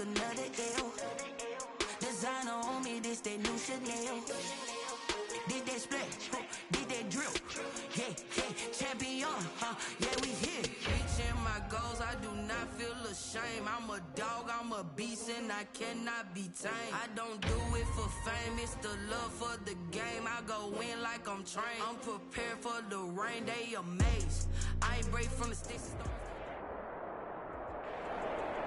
another L. Designer on me, this that new Chanel. Did that split, did that drill. Yeah, champion, yeah, we here. Reaching my goals, I do not feel ashamed. I'm a dog, I'm a beast, and I cannot be tamed. I don't do it for fame, it's the love for the game. I go in like I'm trained. I'm prepared for the rain, they amazed. I ain't break from the sticks.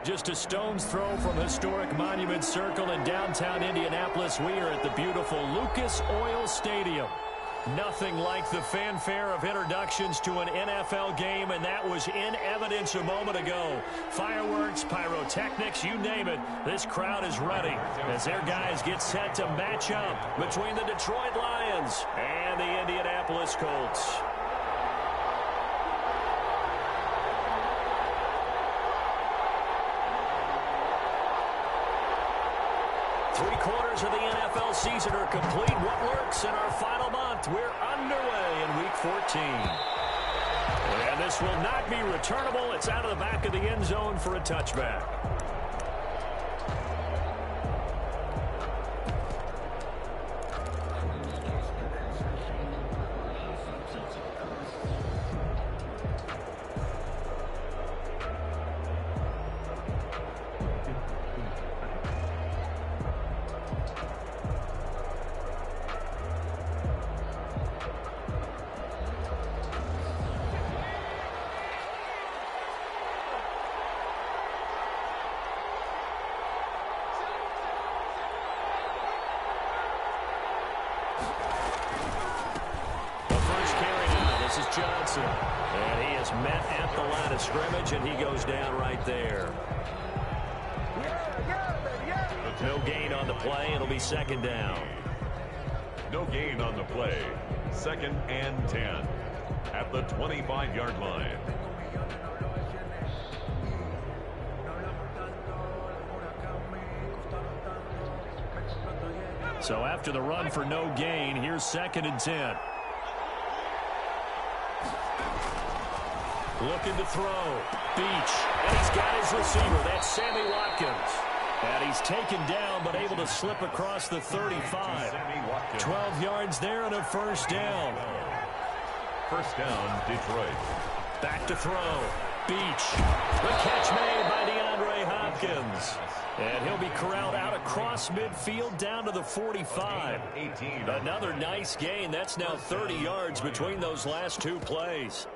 Just a stone's throw from historic Monument Circle in downtown Indianapolis. We are at the beautiful Lucas Oil Stadium. Nothing like the fanfare of introductions to an NFL game, and that was in evidence a moment ago. Fireworks, pyrotechnics, you name it. This crowd is ready as their guys get set to match up between the Detroit Lions and the Indianapolis Colts. Three-quarters of the NFL season are complete. What lurks in our final month? We're underway in Week 14. And this will not be returnable. It's out of the back of the end zone for a touchback. Johnson, and he is met at the line of scrimmage, and he goes down right there. No gain on the play. It'll be second down. No gain on the play. 2nd and 10 at the 25-yard line. So after the run for no gain, here's 2nd and 10. Looking to throw. Beach. And he's got his receiver. That's Sammy Watkins. And he's taken down but able to slip across the 35. 12 yards there and a first down. First down, Detroit. Back to throw. Beach. The catch made by DeAndre Hopkins. And he'll be corralled out across midfield down to the 45. Another nice gain. That's now 30 yards between those last two plays.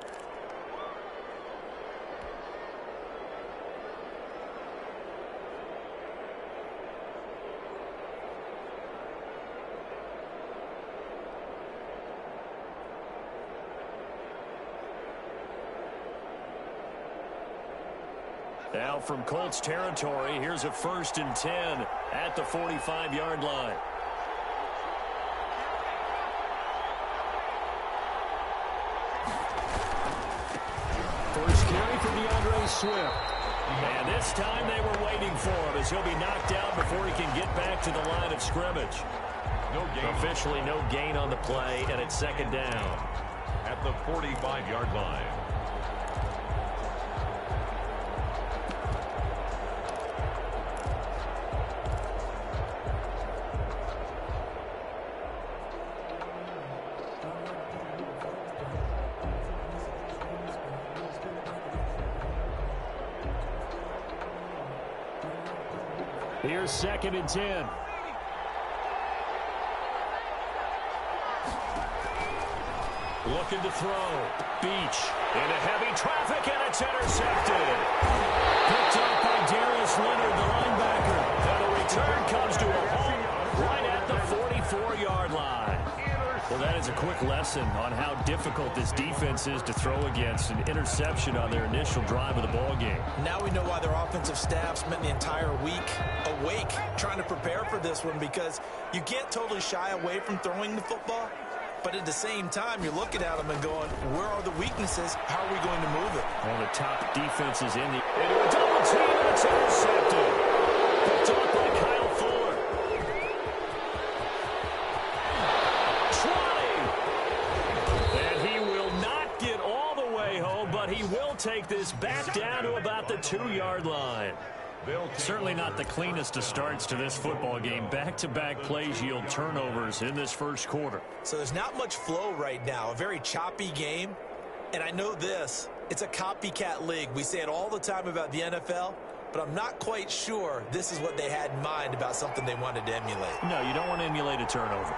Now from Colts territory, here's a 1st and 10 at the 45-yard line. First carry for DeAndre Swift. And this time they were waiting for him as he'll be knocked out before he can get back to the line of scrimmage. No gain. Officially no gain on the play, and it's second down. At the 45-yard line. Here's 2nd and 10. Looking to throw. Beach into heavy traffic, and it's intercepted. Picked up by Darius Leonard, the linebacker. And the return comes to a halt right at the 44-yard line. Well, that is a quick lesson on how difficult this defense is to throw against. An interception on their initial drive of the ball game. Now we know why their offensive staff spent the entire week awake trying to prepare for this one, because you can't totally shy away from throwing the football, but at the same time you're looking at them and going, where are the weaknesses? How are we going to move it? One of the top defenses in the into a double team, and it's intercepted. Picked up by Kyle Fuller. 20. And he will not get all the way home, but he will take this back down to about the 2-yard line. Certainly not the cleanest of starts to this football game. Back-to-back plays yield turnovers in this first quarter. So there's not much flow right now. A very choppy game. And I know this. It's a copycat league. We say it all the time about the NFL, but I'm not quite sure this is what they had in mind about something they wanted to emulate. No, you don't want to emulate a turnover.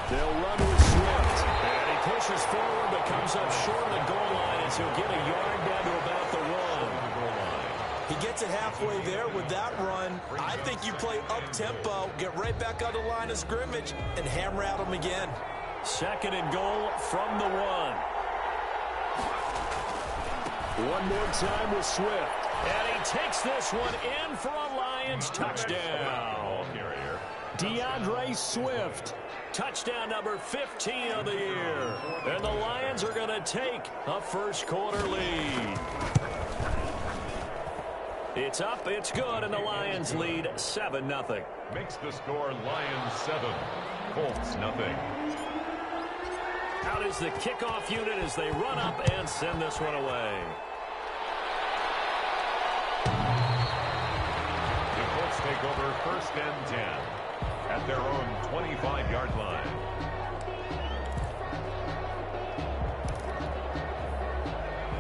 They'll run with Swift. And he pushes forward but comes up short of the goal line as he'll get a yard down to about the 1. He gets it halfway there with that run. I think you play up-tempo, get right back on the line of scrimmage, and hammer at him again. Second and goal from the 1. One more time with Swift. And he takes this one in for a Lions touchdown. DeAndre Swift. Touchdown number 15 of the year. And the Lions are going to take a first quarter lead. It's up, it's good, and the Lions lead 7-0. Makes the score Lions 7, Colts nothing. Out is the kickoff unit as they run up and send this one away. The Colts take over first and 10 at their own 25-yard line.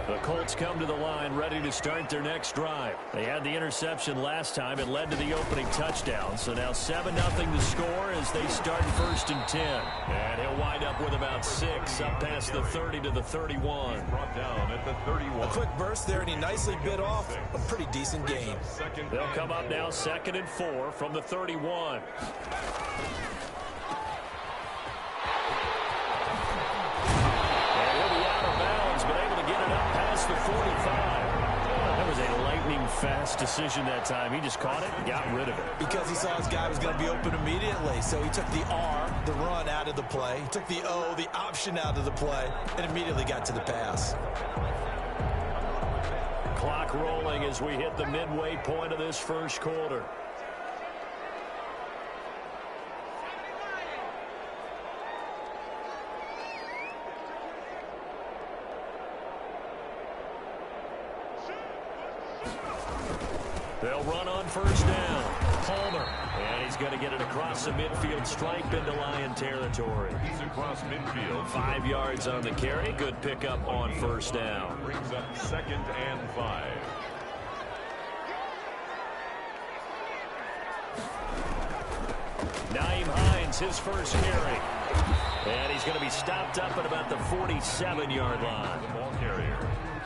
The Colts come to the line ready to start their next drive. They had the interception last time. It led to the opening touchdown. So now 7-0 the score as they start first and 10. And he'll wind up with about 6 up past the 30 to the 31. Brought down at the 31. A quick burst there, and he nicely bit off a pretty decent gain. They'll come up now 2nd and 4 from the 31. The 45. That was a lightning-fast decision that time. He just caught it and got rid of it. Because he saw his guy was going to be open immediately. So he took the R, the run, out of the play. He took the O, the option, out of the play, and immediately got to the pass. Clock rolling as we hit the midway point of this first quarter. They'll run on first down. Palmer. And he's going to get it across the midfield stripe into Lion territory. He's across midfield. 5 yards on the carry. Good pickup on first down. Brings up 2nd and 5. Naeem Hines, his first carry. And he's going to be stopped up at about the 47-yard line. The ball carrier.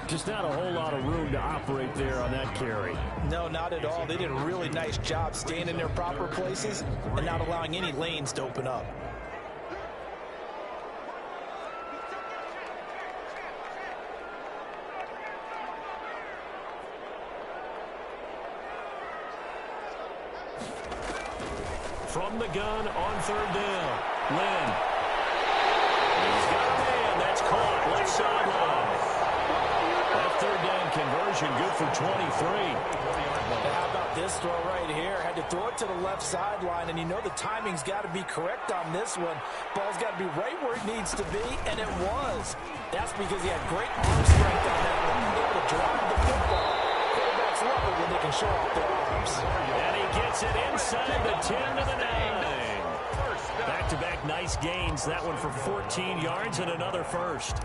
Just not a whole lot of room to operate there on that carry. No, not at all. They did a really nice job staying in their proper places and not allowing any lanes to open up. From the gun on third down. Lynn. He's got a man. That's caught. Left sideline. That third down conversion good for 23. How about this throw right here? Had to throw it to the left sideline, and you know the timing's got to be correct on this one. Ball's got to be right where it needs to be, and it was. That's because he had great arm strength on that one. Able to drive the football. Quarterbacks love it when they can show off their arms. And he gets it inside the 10 to the 9. Back-to-back nice gains. That one for 14 yards and another first.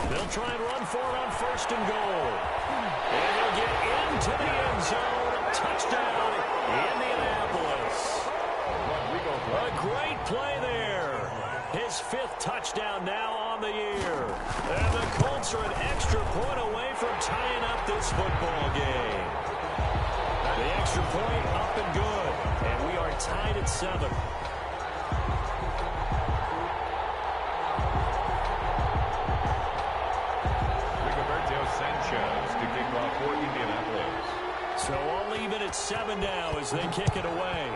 They'll try and run for it on first and goal. And he'll get into the end zone. Touchdown, Indianapolis. A great play there. His 5th touchdown now on the year. And the Colts are an extra point away from tying up this football game. The extra point up and good. And we are tied at 7. Sanchez to kick off for Indianapolis. So all even at 7 now as they kick it away.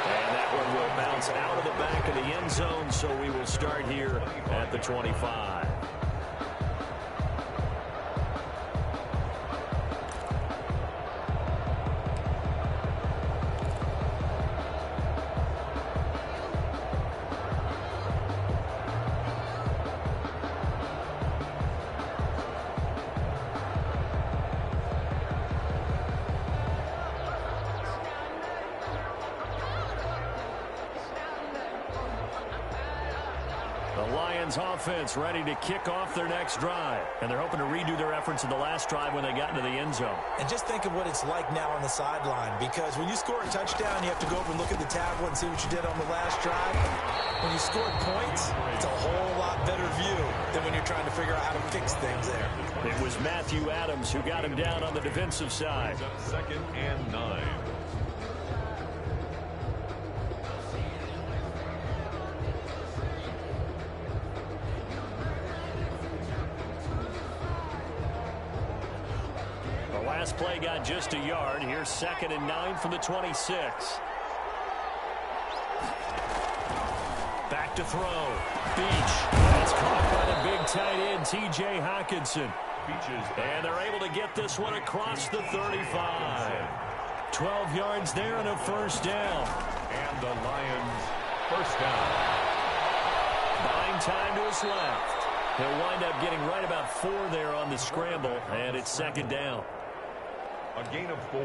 And that one will bounce out of the back of the end zone, so we will start here at the 25. The Lions offense ready to kick off their next drive. And they're hoping to redo their efforts in the last drive when they got into the end zone. And just think of what it's like now on the sideline, because when you score a touchdown, you have to go over and look at the tablet and see what you did on the last drive. When you scored points, it's a whole lot better view than when you're trying to figure out how to fix things there. It was Matthew Adams who got him down on the defensive side. 2nd and 9. Last play got just a yard. Here's 2nd and 9 from the 26. Back to throw. Beach. That's caught by the big tight end, T.J. Hockenson. And they're able to get this one across the 35. 12 yards there and a first down. And the Lions first down. Buying time to his left. He'll wind up getting right about 4 there on the scramble, and it's 2nd down. A gain of 4.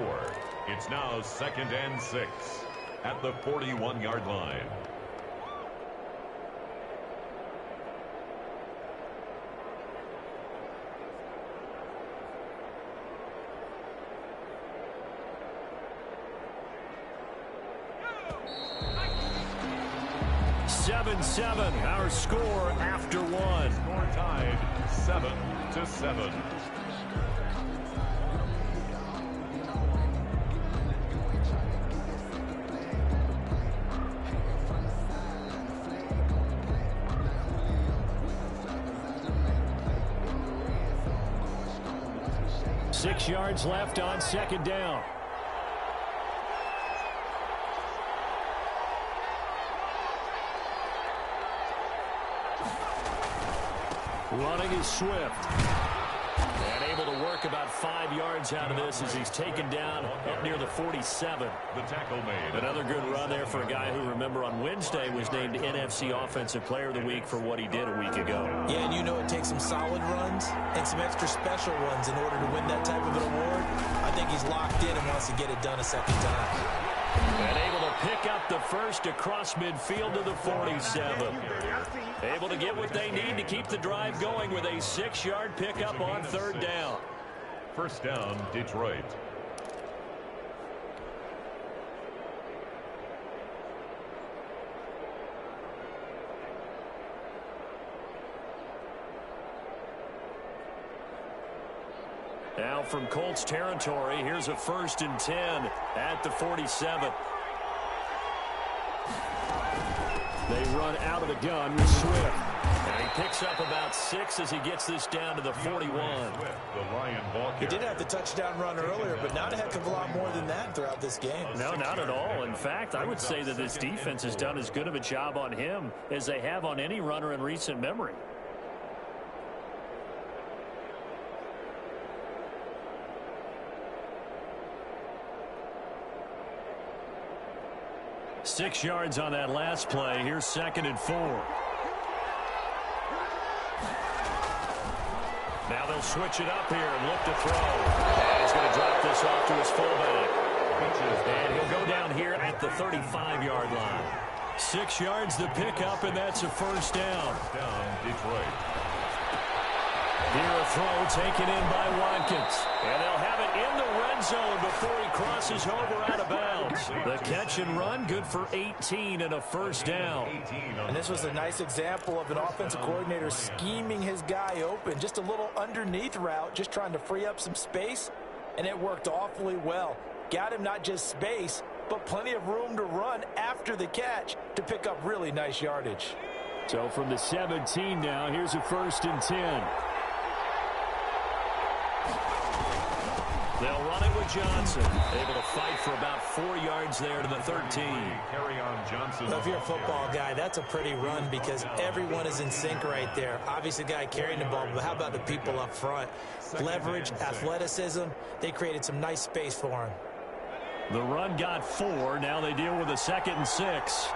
It's now 2nd and 6 at the 41-yard line. Our score after 1. Score tied 7-7. Six yards left on 2nd down. Running is Swift. And able to work about 5 yards out of this as he's taken down up near the 47. The tackle made. Another good run there for a guy who, remember, on Wednesday was named NFC Offensive Player of the Week for what he did a week ago. Yeah, and you know it takes some solid runs and some extra special ones in order to win that type of an award. I think he's locked in and wants to get it done a second time. And able to pick up the first across midfield to the 47. Able to get what they need to keep the drive going with a 6-yard pickup on 3rd down. First down, Detroit. Now from Colts territory, here's a 1st and 10 at the 47. They run out of the gun with Swift. And he picks up about 6 as he gets this down to the 41. He did have the touchdown run earlier, but not a heck of a lot more than that throughout this game. No, not at all. In fact, I would say that this defense has done as good of a job on him as they have on any runner in recent memory. Six yards on that last play. Here's 2nd and 4. Now they'll switch it up here and look to throw. And he's going to drop this off to his fullback. And he'll go down here at the 35-yard line. 6 yards to pick up, and that's a first down. Down, Detroit. Here a throw taken in by Watkins. And they'll have it in the red zone before he crosses over out of bounds. The catch and run, good for 18 and a first down. And this was a nice example of an offensive coordinator scheming his guy open. Just a little underneath route, just trying to free up some space. And it worked awfully well. Got him not just space, but plenty of room to run after the catch to pick up really nice yardage. So from the 17 now, here's a 1st and 10. They'll run it with Johnson. Able to fight for about 4 yards there to the 13. Carry on Johnson. So if you're a football guy, that's a pretty run because everyone is in sync right there. Obviously, the guy carrying the ball, but how about the people up front? Leverage, athleticism. They created some nice space for him. The run got 4. Now they deal with a 2nd and 6.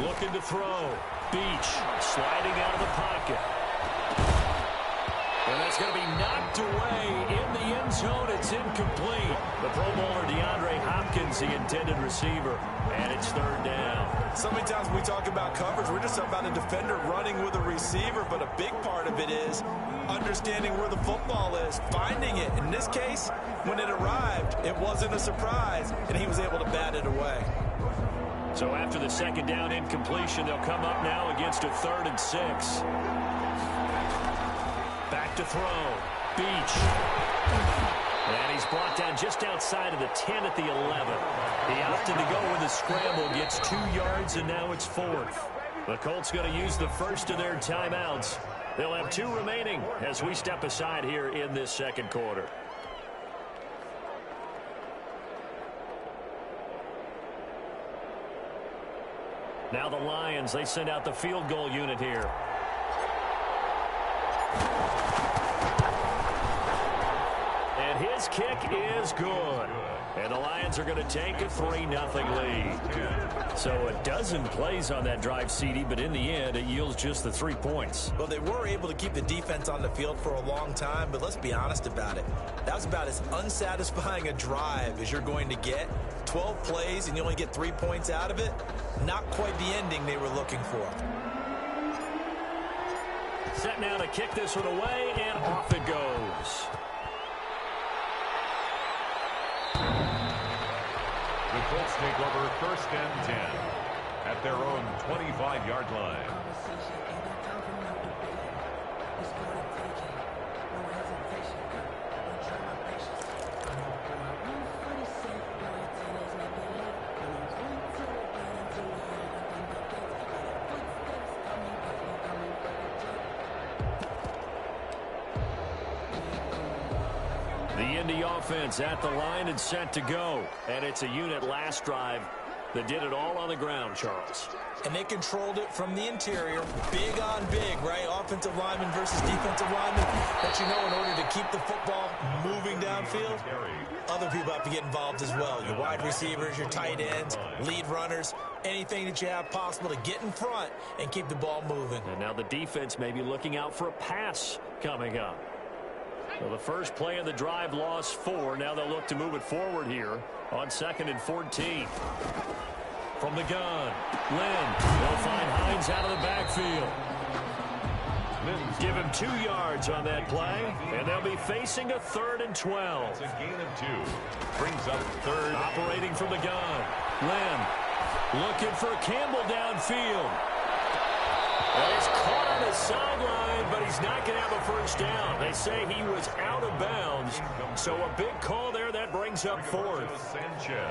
Looking to throw. Beach sliding out of the pocket. And that's going to be knocked away in the end zone. It's incomplete. The Pro Bowler DeAndre Hopkins, the intended receiver, and it's third down. So many times when we talk about coverage, we're just about a defender running with a receiver, but a big part of it is understanding where the football is, finding it. In this case, when it arrived, it wasn't a surprise, and he was able to bat it away. So after the second down incompletion, they'll come up now against a 3rd and 6. Back to throw. Beach. And he's brought down just outside of the 10 at the 11. He opted to go with the scramble, gets 2 yards, and now it's 4th. The Colts going to use the first of their timeouts. They'll have 2 remaining as we step aside here in this second quarter. Now the Lions, they send out the field goal unit here. And his kick is good. And the Lions are going to take a 3-0 lead. So a dozen plays on that drive, CD, but in the end, it yields just the 3 points. Well, they were able to keep the defense on the field for a long time, but let's be honest about it. That was about as unsatisfying a drive as you're going to get. 12 plays and you only get 3 points out of it. Not quite the ending they were looking for. Set now to kick this one away, and off it goes. The Colts take over 1st and 10 at their own 25-yard line. The Indy offense at the line and set to go. And it's a unit last drive that did it all on the ground, Charles. And they controlled it from the interior. Big on big, right? Offensive lineman versus defensive lineman. But you know, in order to keep the football moving downfield, other people have to get involved as well. Your wide receivers, your tight ends, lead runners, anything that you have possible to get in front and keep the ball moving. And now the defense may be looking out for a pass coming up. So the first play of the drive lost 4. Now they'll look to move it forward here on 2nd and 14. From the gun, Lynn. They'll find Hines out of the backfield. Give him 2 yards on that play, and they'll be facing a 3rd and 12. It's a gain of 2. Brings up 3rd. Operating from the gun, Lynn looking for Campbell downfield. Well, he's caught on the sideline, but he's not going to have a first down. They say he was out of bounds, so a big call there. That brings up 4th.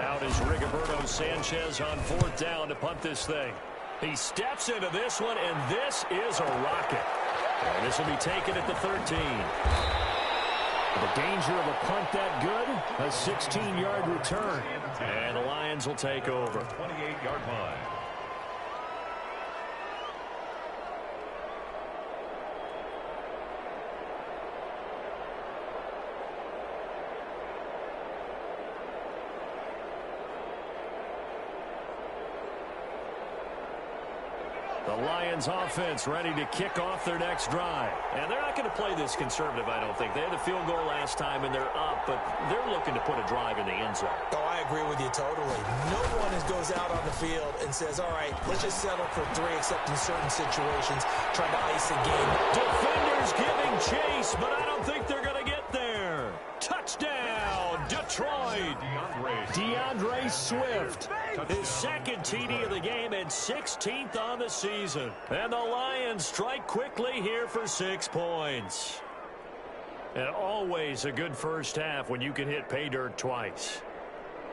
Out is Rigoberto Sanchez on 4th down to punt this thing. He steps into this one, and this is a rocket. And this will be taken at the 13. The danger of a punt that good, a 16-yard return. And the Lions will take over. 28-yard line. The Lions offense ready to kick off their next drive. And they're not going to play this conservative, I don't think. They had a field goal last time, and they're up, but they're looking to put a drive in the end zone. Oh, I agree with you totally. No one goes out on the field and says, all right, let's just settle for 3, except in certain situations, trying to ice a game. Defenders giving chase, but I don't think they're going to get there. Touchdown, Detroit. DeAndre Swift. His second TD of the game and 16th on the season. And the Lions strike quickly here for 6 points. And always a good first half when you can hit pay dirt twice.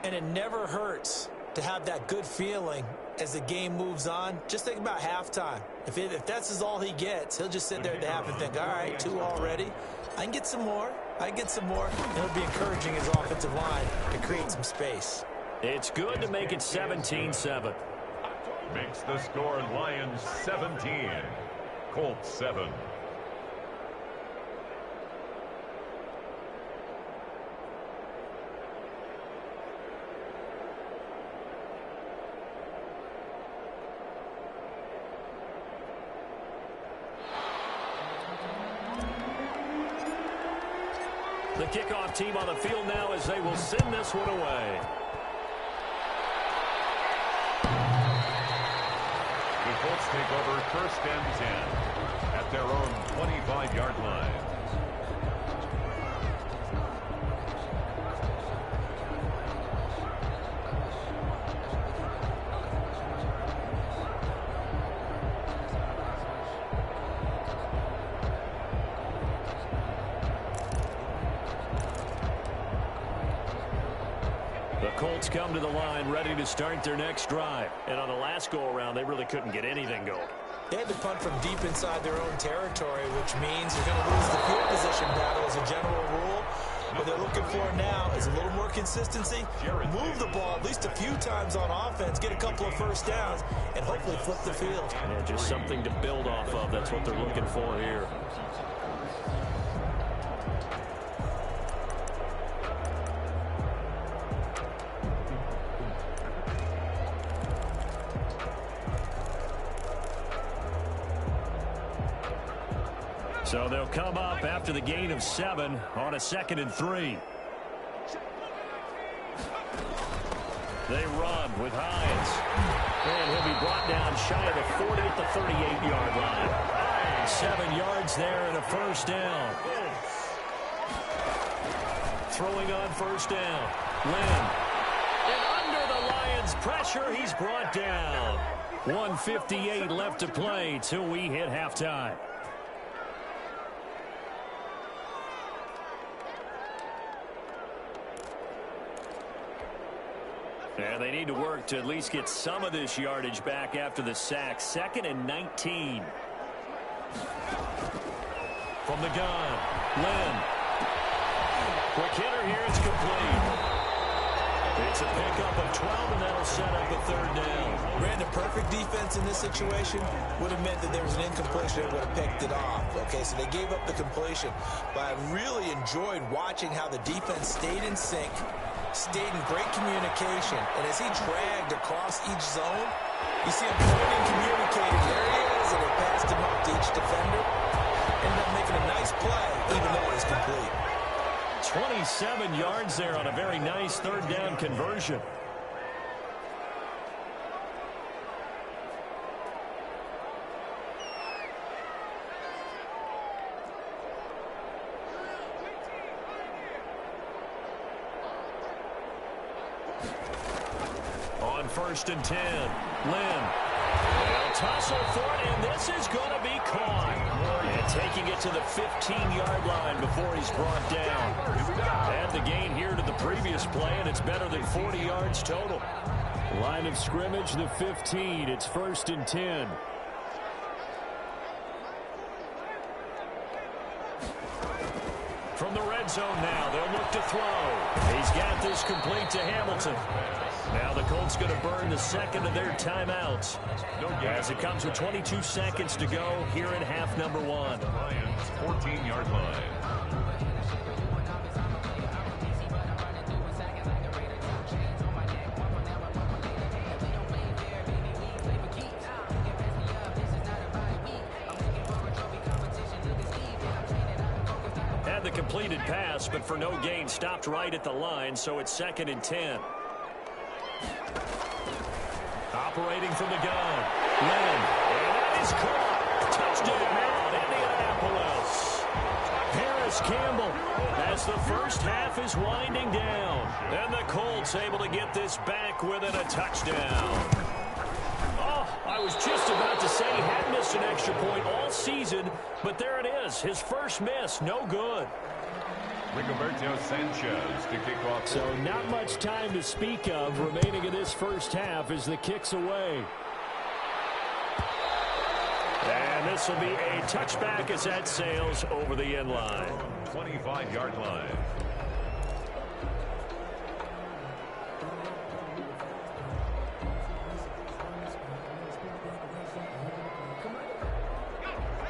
And it never hurts to have that good feeling as the game moves on. Just think about halftime. If that's all he gets, he'll just sit there at the half and think, all right, 2 already. I can get some more. I can get some more. And it'll be encouraging his offensive line to create some space. It's good to make it 17-7. Makes the score Lions 17, Colts 7. The kickoff team on the field now as they will send this one away. The Colts take over 1st and 10 at their own 25-yard line. Colts come to the line ready to start their next drive. And on the last go-around, they really couldn't get anything going. They had to punt from deep inside their own territory, which means you're going to lose the field position battle as a general rule. What they're looking for now is a little more consistency, move the ball at least a few times on offense, get a couple of first downs, and hopefully flip the field. Yeah, just something to build off of. That's what they're looking for here. So they'll come up after the gain of 7 on a 2nd and 3. They run with Hines. And he'll be brought down shy of the 40 at the 38-yard line. 7 yards there and a first down. Throwing on first down. Lynn. And under the Lions' pressure, he's brought down. 1:58 left to play till we hit halftime. And they need to work to at least get some of this yardage back after the sack. 2nd and 19. From the gun, Lynn. Quick hitter here, it's complete. It's a pickup of 12, and that'll set up a 3rd down. Brandon, perfect defense in this situation would have meant that there was an incompletion that would have picked it off. Okay, so they gave up the completion. But I really enjoyed watching how the defense stayed in sync, stayed in great communication, and as he dragged across each zone, you see him pointing, communicating, there he is, and they passed him up to each defender. Ended up making a nice play, even though it was complete. 27 yards there on a very nice 3rd down conversion. On 1st and 10, Lynn. They'll tussle for it, and this is going to be caught. And taking it to the 15-yard line before he's brought down. Add the gain here to the previous play, and it's better than 40 yards total. Line of scrimmage, the 15. It's 1st and 10. From the red zone now, they'll look to throw. He's got this complete to Hamilton. Now the Colts going to burn the 2nd of their timeouts as it comes with 22 seconds to go here in half number 1. Lions 14-yard line. Had the completed pass, but for no gain, stopped right at the line, so it's 2nd and 10. Operating from the gun. Lynn. And that is caught. Touchdown, Indianapolis. Harris Campbell as the first half is winding down. And the Colts able to get this back within a touchdown. Oh, I was just about to say he had missed an extra point all season, but there it is. His first miss, no good. Rigoberto Sanchez to kick off. So not much time to speak of remaining in this first half as the kick's away. And this will be a touchback as that sails over the end line. 25-yard line.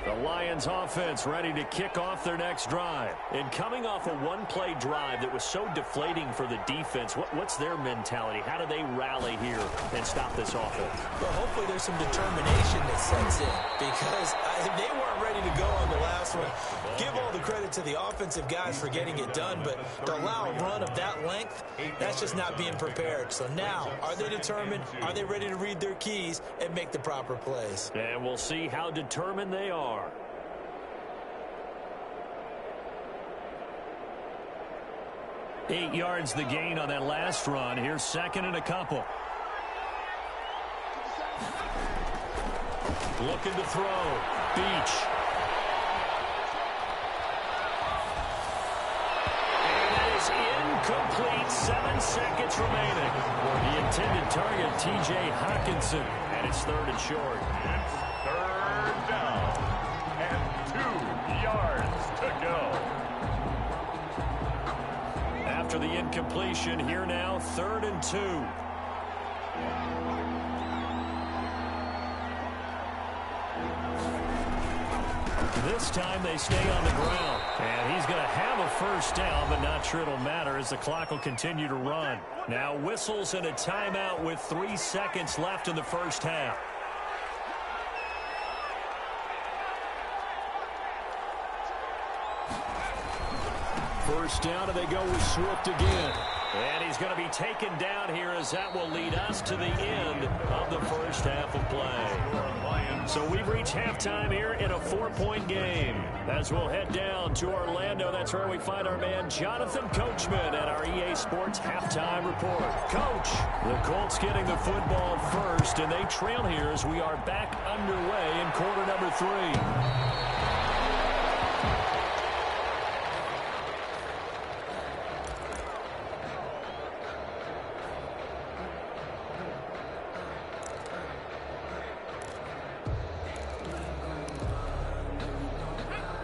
The Lions offense ready to kick off their next drive. And coming off a one-play drive that was so deflating for the defense, what's their mentality? How do they rally here and stop this offense? Well, hopefully there's some determination that sets in because they weren't ready to go on the last one. Give all the credit to the offensive guys for getting it done, but to allow a run of that length, that's just not being prepared. So now, are they determined? Are they ready to read their keys and make the proper plays? And we'll see how determined they are. Eight yards the gain on that last run. Here's second and a couple. Looking to throw. Beach. And that is incomplete. 7 seconds remaining. The intended target, T.J. Hawkinson. And it's third and short. It's third down and 2 yards to go. After the incompletion, here now, 3rd and 2. This time they stay on the ground. And he's going to have a first down, but not sure it'll matter as the clock will continue to run. Now whistles and a timeout with 3 seconds left in the first half. First down, and they go with Swift again. And he's going to be taken down here as that will lead us to the end of the first half of play. So we've reached halftime here in a 4-point game. As we'll head down to Orlando, that's where we find our man Jonathan Coachman at our EA Sports Halftime Report. Coach, the Colts getting the football first, and they trail here as we are back underway in quarter number 3.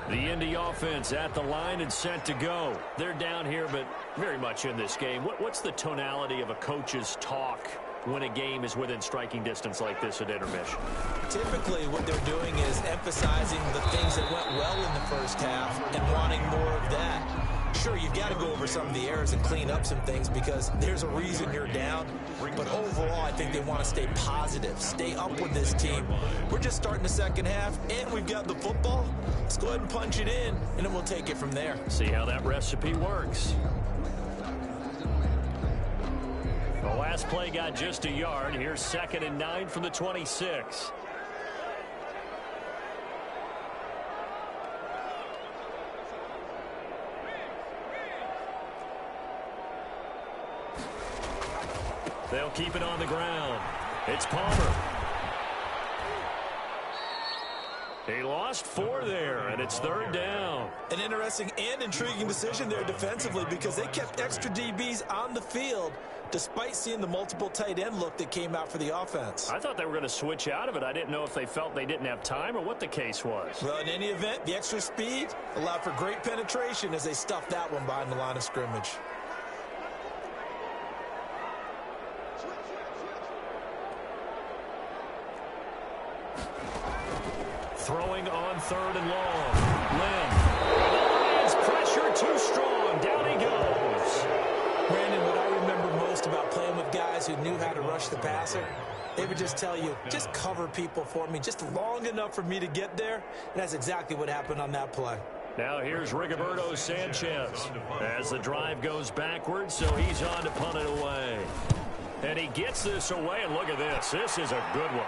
The Indy offense at the line and set to go. They're down here, but very much in this game. What's the tonality of a coach's talk when a game is within striking distance like this at intermission? Typically, what they're doing is emphasizing the things that went well in the first half and wanting more of that. Sure, you've got to go over some of the errors and clean up some things because there's a reason you're down. But overall, I think they want to stay positive, stay up with this team. We're just starting the second half, and we've got the football. Let's go ahead and punch it in, and then we'll take it from there. See how that recipe works. The last play got just a yard. Here's 2nd and 9 from the 26. They'll keep it on the ground. It's Palmer. He lost 4 there, and it's 3rd down. An interesting and intriguing decision there defensively because they kept extra DBs on the field despite seeing the multiple tight end look that came out for the offense. I thought they were going to switch out of it. I didn't know if they felt they didn't have time or what the case was. Well, in any event, the extra speed allowed for great penetration as they stuffed that one behind the line of scrimmage. Throwing on 3rd and long. Lim. The Lions pressure too strong. Down he goes. Brandon, what I remember most about playing with guys who knew how to rush the passer, they would just tell you, just cover people for me, just long enough for me to get there. And that's exactly what happened on that play. Now here's Rigoberto Sanchez as the drive goes backwards, so he's on to punt it away. And he gets this away, and look at this. This is a good one.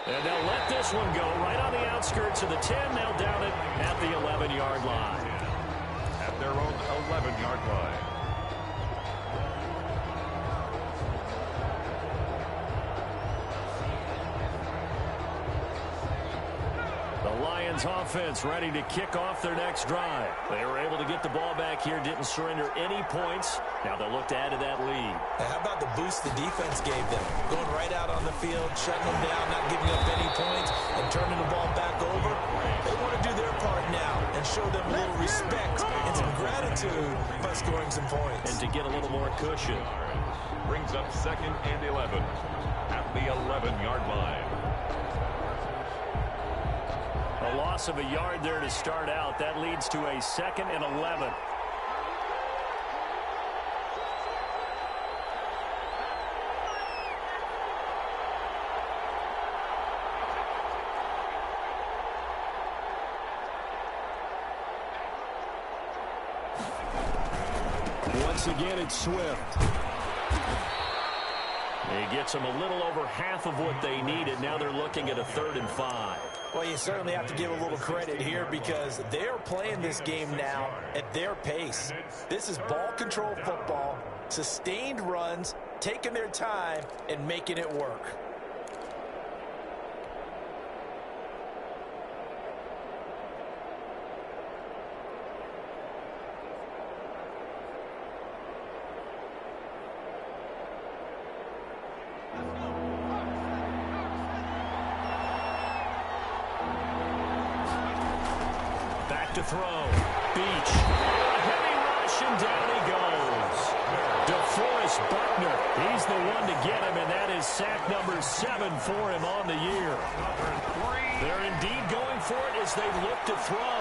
And they'll let this one go right on the outskirts of the 10. They'll down it at the 11-yard line. At their own 11-yard line. The Lions offense ready to kick off their next drive. They were able to get the ball back here, didn't surrender any points. Now they'll look to add to that lead. Now, how about the boost the defense gave them? Going right out on the field, shutting them down, not giving up any points, and turning the ball back over. They want to do their part now and show them a little respect and some gratitude by scoring some points. And to get a little more cushion. Brings up 2nd and 11 at the 11-yard line. A loss of a yard there to start out. That leads to a 2nd and 11. Once again, it's Swift. He gets them a little over half of what they needed. Now they're looking at a 3rd and 5. Well, you certainly have to give a little credit here because they're playing this game now at their pace. This is ball control football, sustained runs, taking their time, and making it work. To throw. Beach. Heavy rush, and down he goes. DeForest Buckner. He's the one to get him, and that is sack number 7 for him on the year. They're indeed going for it as they look to throw.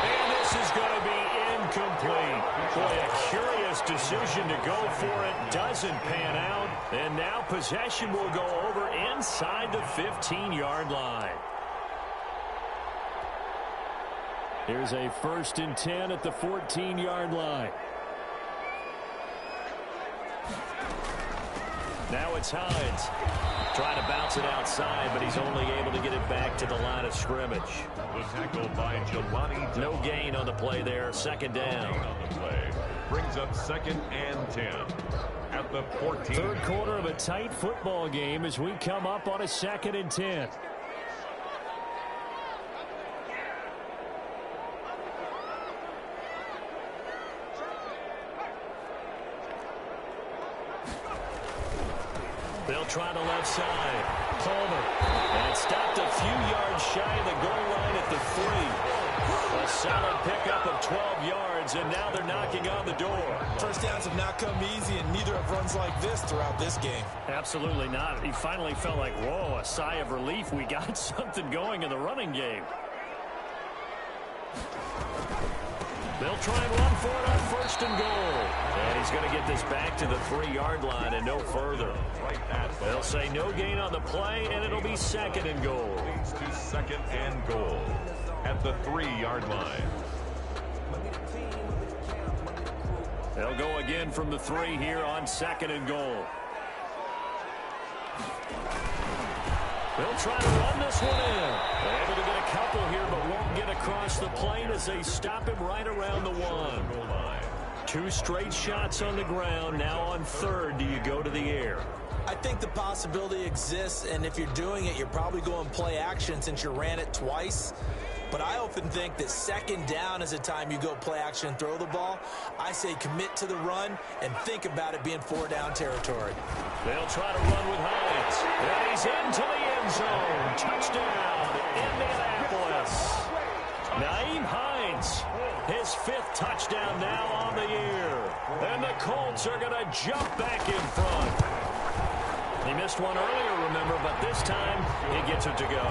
And this is going to be incomplete. Boy, a curious decision to go for it. Doesn't pan out. And now possession will go over inside the 15-yard line. Here's a 1st and 10 at the 14-yard line. Now it's Hines. Trying to bounce it outside, but he's only able to get it back to the line of scrimmage. The tackle by Jelani. No gain on the play there. 2nd down. On the play. Brings up 2nd and 10 at the 14. 3rd quarter of a tight football game as we come up on a 2nd and 10. They'll try the left side. Palmer. And stopped a few yards shy of the goal line at the 3. A solid pickup of 12 yards, and now they're knocking on the door. First downs have not come easy, and neither have runs like this throughout this game. Absolutely not. He finally felt like, whoa, a sigh of relief. We got something going in the running game. They'll try and run for it on 1st and goal. And he's going to get this back to the 3-yard line and no further. They'll say no gain on the play, and it'll be 2nd and goal. Leads to 2nd and goal at the 3-yard line. They'll go again from the 3 here on 2nd and goal. They'll try to run this one in. They're able to get a couple here, but won't get across the plane as they stop him right around the 1. 2 straight shots on the ground. Now on 3rd, do you go to the air? I think the possibility exists, and if you're doing it, you're probably going play action since you ran it twice. But I often think that 2nd down is a time you go play action and throw the ball. I say commit to the run and think about it being 4-down territory. They'll try to run with Hines. And he's into the end zone. Touchdown, Indianapolis. Naeem Hines, his 5th touchdown now on the year. And the Colts are going to jump back in front. He missed one earlier, remember, but this time he gets it to go.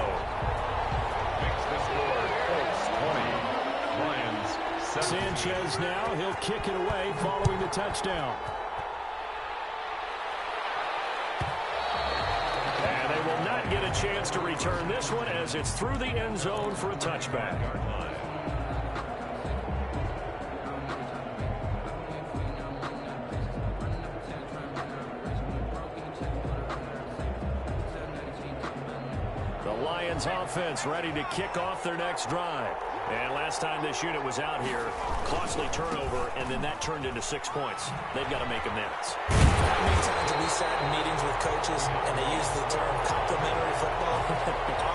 Makes the score Colts 20, Lions 17. Sanchez now, he'll kick it away following the touchdown. And they will not get a chance to return this one as it's through the end zone for a touchback. Lions offense ready to kick off their next drive. And last time this unit was out here, costly turnover, and then that turned into 6 points. They've got to make amends. How many times have we sat in meetings with coaches and they use the term complementary football?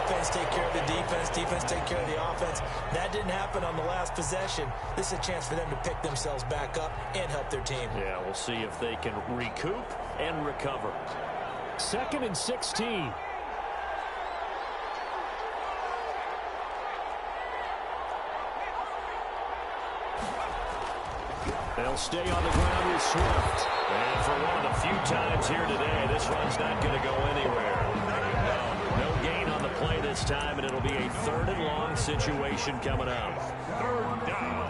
Offense take care of the defense, defense take care of the offense. That didn't happen on the last possession. This is a chance for them to pick themselves back up and help their team. Yeah, we'll see if they can recoup and recover. 2nd and 16. They'll stay on the ground with Swift. And for one of the few times here today, this run's not going to go anywhere. No gain on the play this time, and it'll be a 3rd and long situation coming up. 3rd down.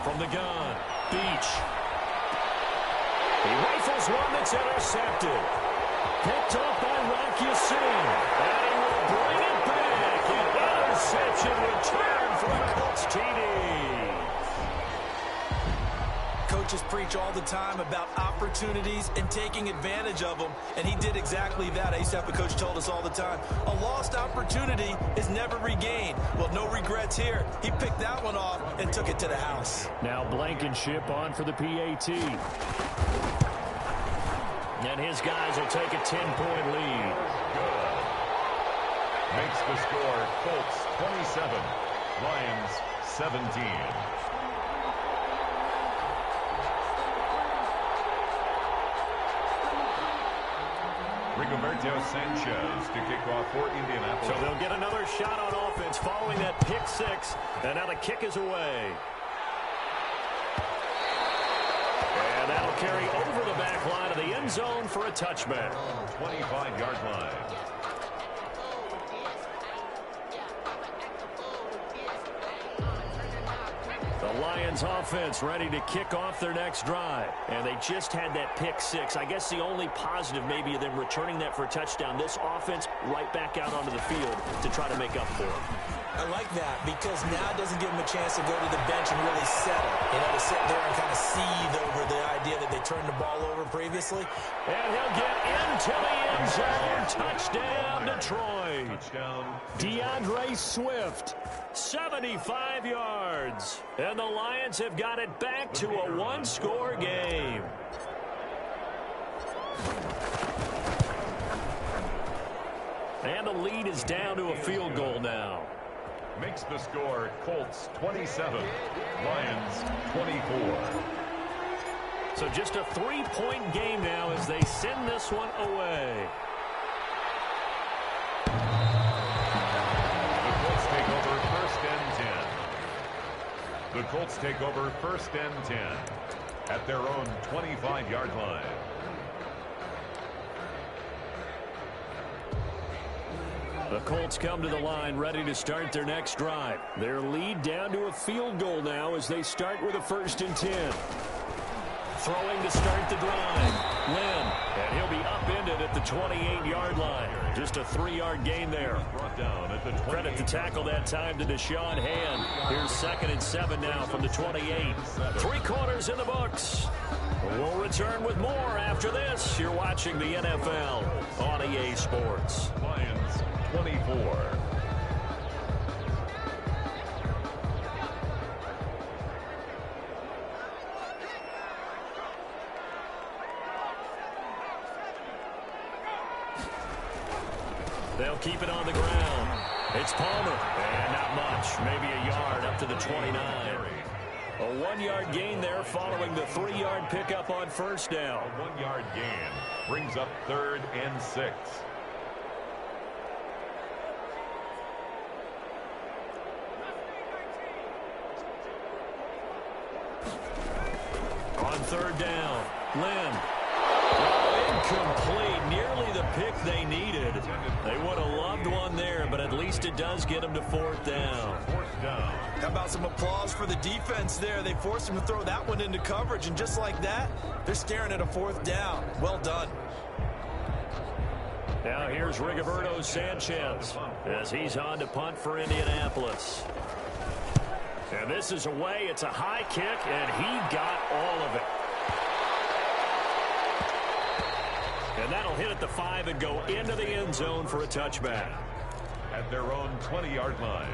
From the gun, Beach. He rifles one that's intercepted. Picked off by Rocky Singh. And he will bring it back. An interception return for the Colts TD. Coaches preach all the time about opportunities and taking advantage of them, and he did exactly that. I used to have a coach told us all the time, a lost opportunity is never regained. Well, no regrets here. He picked that one off and took it to the house. Now Blankenship on for the PAT. And his guys will take a 10-point lead. Good. Makes the score Colts 27, Lions 17. Rigoberto Sanchez to kick off for Indianapolis. So they'll get another shot on offense following that pick 6. And now the kick is away. And that'll carry over the back line of the end zone for a touchback. 25-yard line. The Lions offense ready to kick off their next drive. And they just had that pick 6. I guess the only positive maybe of them returning that for a touchdown. This offense right back out onto the field to try to make up for it. I like that because now it doesn't give them a chance to go to the bench and really settle. You know, to sit there and kind of seethe over the idea that they turned the ball over previously. And he'll get into the end zone. Touchdown, Detroit. Touchdown. DeAndre Swift, 75 yards. And the Lions have got it back to a 1-score game. And the lead is down to a field goal now. Makes the score Colts 27, Lions 24. So just a 3-point game now as they send this one away. The Colts take over 1st and 10. The Colts take over 1st and 10 at their own 25-yard line. The Colts come to the line ready to start their next drive. Their lead down to a field goal now as they start with a 1st and 10. Throwing to start the drive. Lynn. And he'll be upended at the 28-yard line. Just a 3-yard gain there. Brought down at the 28. Credit to tackle that time to Deshaun Hand. Here's 2nd and 7 now from the 28. 3 quarters in the books. We'll return with more after this. You're watching the NFL on EA Sports. Lions 24. They'll keep it on the ground. It's Palmer. And not much. Maybe a yard up to the 29. A 1-yard gain there following the 3-yard pickup on 1st down. A 1-yard gain brings up 3rd and 6. On 3rd down, Lynn. Incomplete. Nearly the pick they needed. They would have loved one there, but at least it does get them to 4th down. 4th down. How about some applause for the defense there? They forced him to throw that one into coverage, and just like that, they're staring at a 4th down. Well done. Now here's Rigoberto Sanchez as he's on to punt for Indianapolis. And this is away. It's a high kick, and he got all of it. And that'll hit at the 5 and go into the end zone for a touchback. At their own 20-yard line.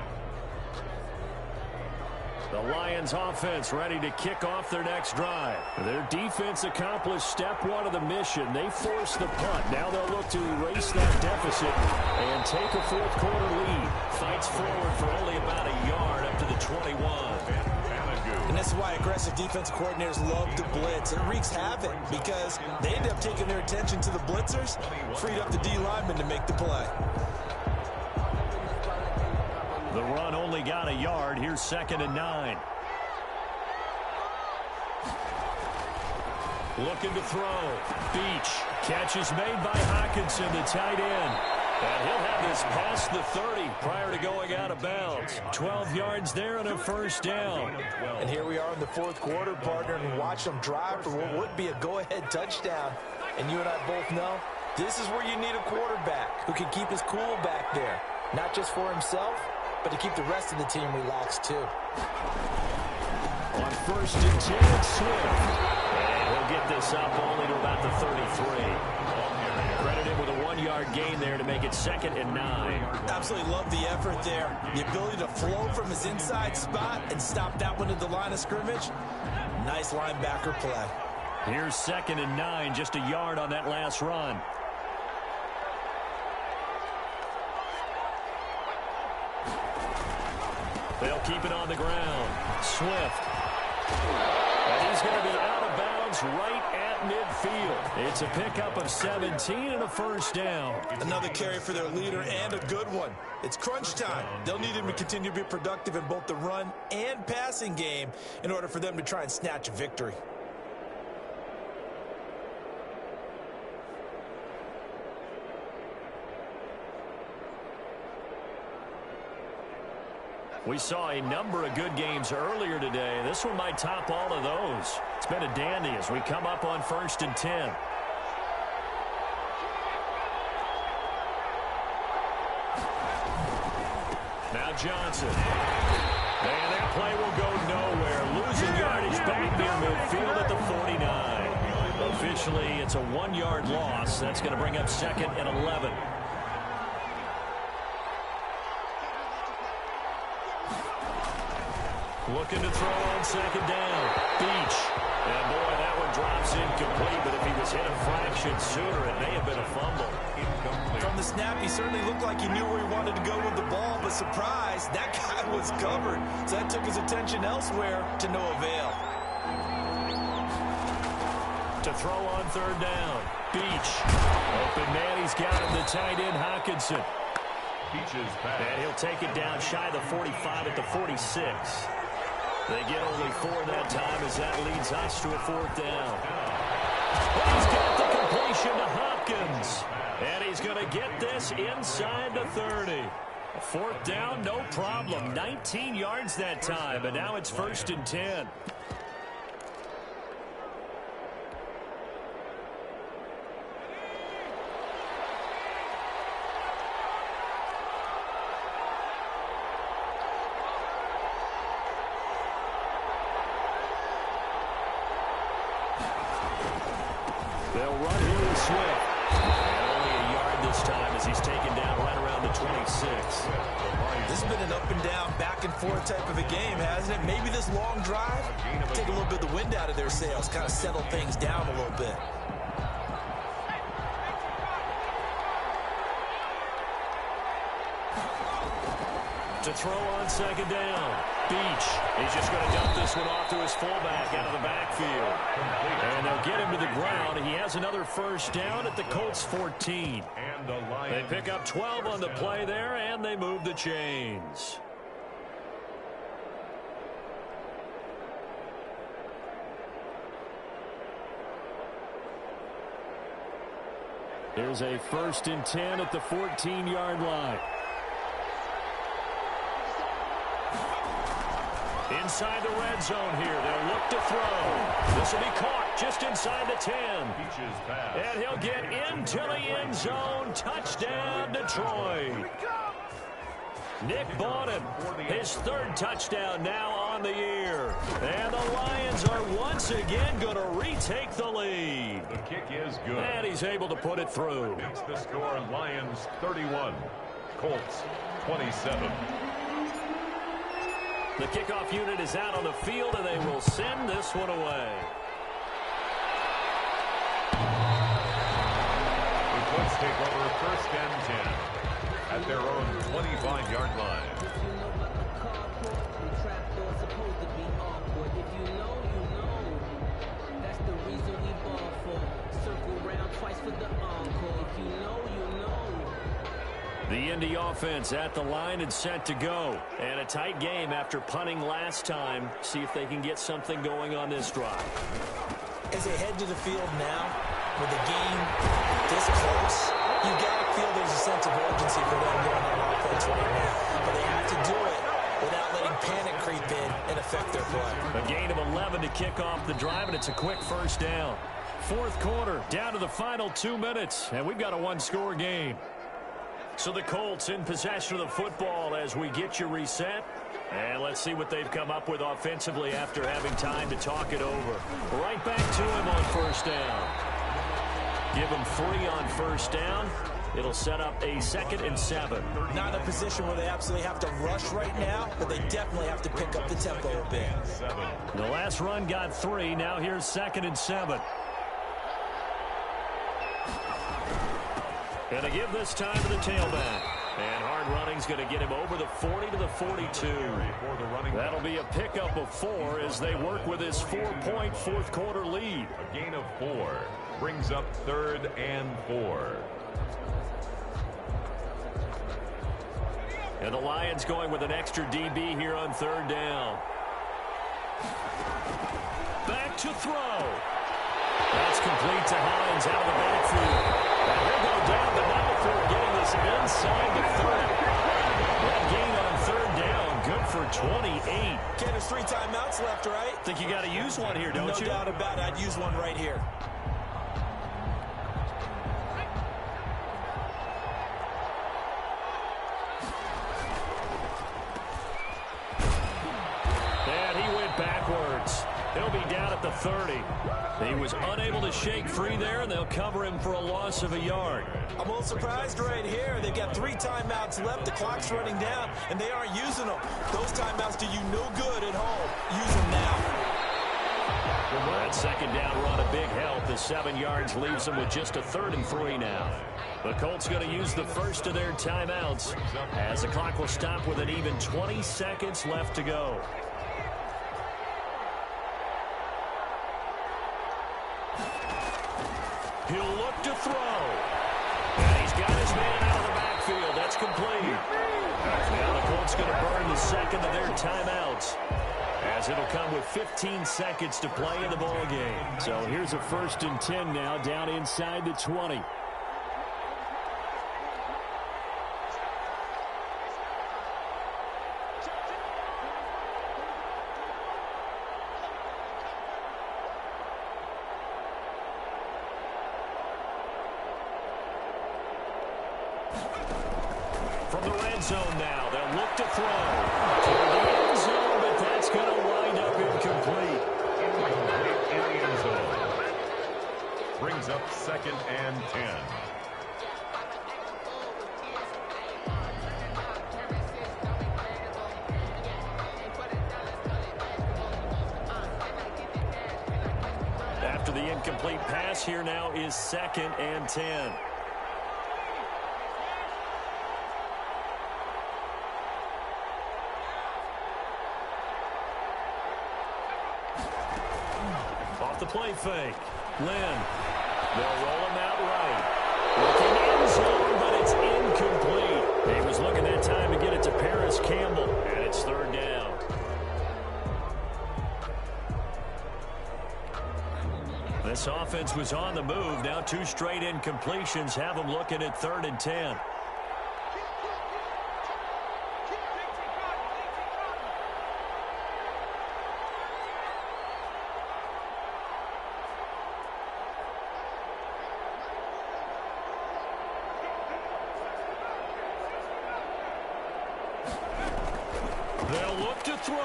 The Lions offense ready to kick off their next drive. Their defense accomplished step one of the mission. They forced the punt. Now they'll look to erase that deficit and take a fourth quarter lead. Fights forward for only about a yard up to the 21. And this is why aggressive defensive coordinators love to blitz. It wreaks havoc because they end up taking their attention to the blitzers, freed up the D lineman to make the play. The run only got a yard. Here's 2nd and 9. Looking to throw. Beach. Catch is made by Hockenson, the tight end. And he'll have this past the 30 prior to going out of bounds. 12 yards there and a first down. And here we are in the fourth quarter, partner, and watch them drive for what would be a go-ahead touchdown. And you and I both know this is where you need a quarterback who can keep his cool back there. Not just for himself, but to keep the rest of the team relaxed too. On 1st and 10, Swift. And he'll get this up only to about the 33. Credit him with a 1-yard gain there to make it 2nd and 9. Absolutely love the effort there. The ability to flow from his inside spot and stop that one at the line of scrimmage. Nice linebacker play. Here's 2nd and 9, just a yard on that last run. They'll keep it on the ground. Swift. And he's going to be out of bounds right at midfield. It's a pickup of 17 and a first down. Another carry for their leader and a good one. It's crunch time. They'll need him to continue to be productive in both the run and passing game in order for them to try and snatch a victory. We saw a number of good games earlier today. This one might top all of those. It's been a dandy as we come up on 1st and 10. Now Johnson. And that play will go nowhere. Losing yardage back near midfield at the 49. Officially, it's a 1-yard loss. That's going to bring up 2nd and 11. Looking to throw on 2nd down. Beach. And boy, that one drops incomplete, but if he was hit a fraction sooner, it may have been a fumble. From the snap, he certainly looked like he knew where he wanted to go with the ball, but surprise, that guy was covered. So that took his attention elsewhere to no avail. To throw on 3rd down. Beach. Open man, he's got him, the tight end, Hockenson. And he'll take it down shy of the 45 at the 46. They get only 4 that time as that leads us to a 4th down. And he's got the completion to Hopkins. And he's going to get this inside the 30. A 4th down, no problem. 19 yards that time, and now it's 1st and 10. They'll run here with Swift. And only a yard this time as he's taken down right around the 26. This has been an up and down, back and forth type of a game, hasn't it? Maybe this long drive, take a little bit of the wind out of their sails, kind of settle things down a little bit. To throw on 2nd down. Beach. He's just going to dump this one off to his fullback out of the backfield. And they'll get him to the ground. He has another first down at the Colts 14. They pick up 12 on the play there, and they move the chains. Here's a 1st and 10 at the 14-yard line. Inside the red zone here. They'll look to throw. This will be caught just inside the 10. And he'll get into the end zone. Touchdown, Detroit. Nick Bawden, his 3rd touchdown now on the year. And the Lions are once again going to retake the lead. The kick is good. And he's able to put it through. Makes the score Lions 31, Colts 27. The kickoff unit is out on the field, and they will send this one away. The Colts take over 1st and 10 at their own 25-yard line. The Indy offense at the line and set to go. And a tight game after punting last time. See if they can get something going on this drive. As they head to the field now, with the game this close, you got to feel there's a sense of urgency for them going on offense right now. But they have to do it without letting panic creep in and affect their play. A gain of 11 to kick off the drive, and it's a quick first down. 4th quarter, down to the final 2 minutes, and we've got a one-score game. So the Colts in possession of the football as we get you reset. And let's see what they've come up with offensively after having time to talk it over. Right back to him on 1st down. Give him 3 on 1st down. It'll set up a 2nd and 7. Not a position where they absolutely have to rush right now, but they definitely have to pick up the tempo a bit. The last run got 3. Now here's 2nd and 7. And to give this time to the tailback. And hard running's going to get him over the 40 to the 42. That'll be a pickup of 4 as they work with his 4-point 4th quarter lead. A gain of 4 brings up 3rd and 4. And the Lions going with an extra DB here on 3rd down. Back to throw. That's complete to Hines out of the backfield. And he'll go down, but not before getting this inside the 30. That gain on 3rd down, good for 28. Ken, there's 3 timeouts left, right? Think you got to use one here, don't you? No doubt about it. I'd use one right here. And he went backwards. He'll be down at the 30. He was unable to shake free there, and they'll cover him for a loss of a yard. I'm a little surprised right here. They've got 3 timeouts left. The clock's running down, and they aren't using them. Those timeouts do you no good at home. Use them now. That 2nd down run, a big help. The 7 yards leaves them with just a 3rd and 3 now. The Colts going to use the first of their timeouts as the clock will stop with an even 20 seconds left to go. He'll look to throw. And he's got his man out of the backfield. That's complete. Now the Colts going to burn the 2nd of their timeouts, as it'll come with 15 seconds to play in the ball game. So here's a 1st and 10 now, down inside the 20. From the red zone now, they'll look to throw to the end zone, but that's going to wind up incomplete. Incomplete in the end zone. Brings up 2nd and 10. After the incomplete pass, here now is 2nd and 10. Off the play fake. Lynn. They'll roll him out right. Looking end zone, but it's incomplete. He was looking that time to get it to Paris Campbell, and it's 3rd down. This offense was on the move. Now 2 straight incompletions have them looking at 3rd and 10. They'll look to throw.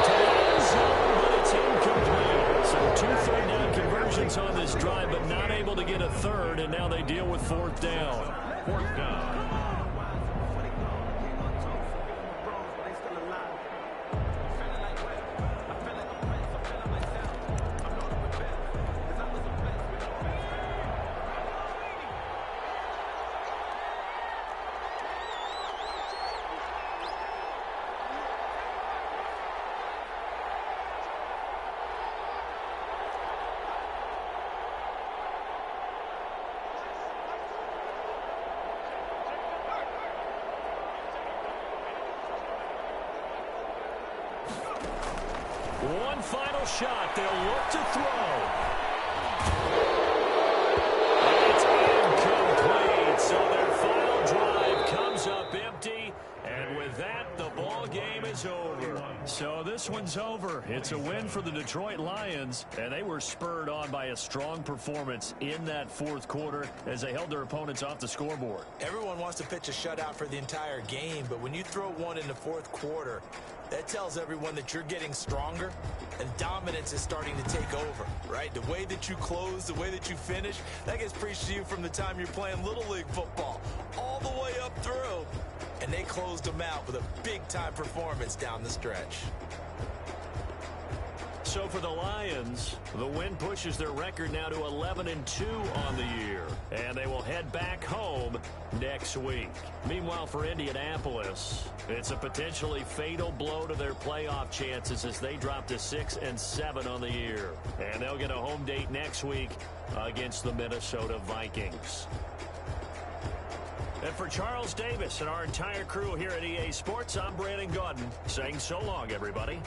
To the end zone, but it's incomplete. So 2 third down conversions on this drive, but not able to get a 3rd, and now they deal with 4th down. 4th down. One final shot. They'll look to throw. It's incomplete. So their final drive comes up empty. And with that, the ball game is over. So this one's over. It's a win for the Detroit Lions, and they were spurred on by a strong performance in that fourth quarter as they held their opponents off the scoreboard. Everyone wants to pitch a shutout for the entire game, but when you throw one in the fourth quarter, that tells everyone that you're getting stronger and dominance is starting to take over, right? The way that you close, the way that you finish, that gets preached to you from the time you're playing Little League football all the way up through. And they closed them out with a big-time performance down the stretch. So for the Lions, the win pushes their record now to 11-2 on the year. And they will head back home next week. Meanwhile, for Indianapolis, it's a potentially fatal blow to their playoff chances as they drop to 6-7 on the year. And they'll get a home date next week against the Minnesota Vikings. And for Charles Davis and our entire crew here at EA Sports, I'm Brandon Gaudin saying so long, everybody.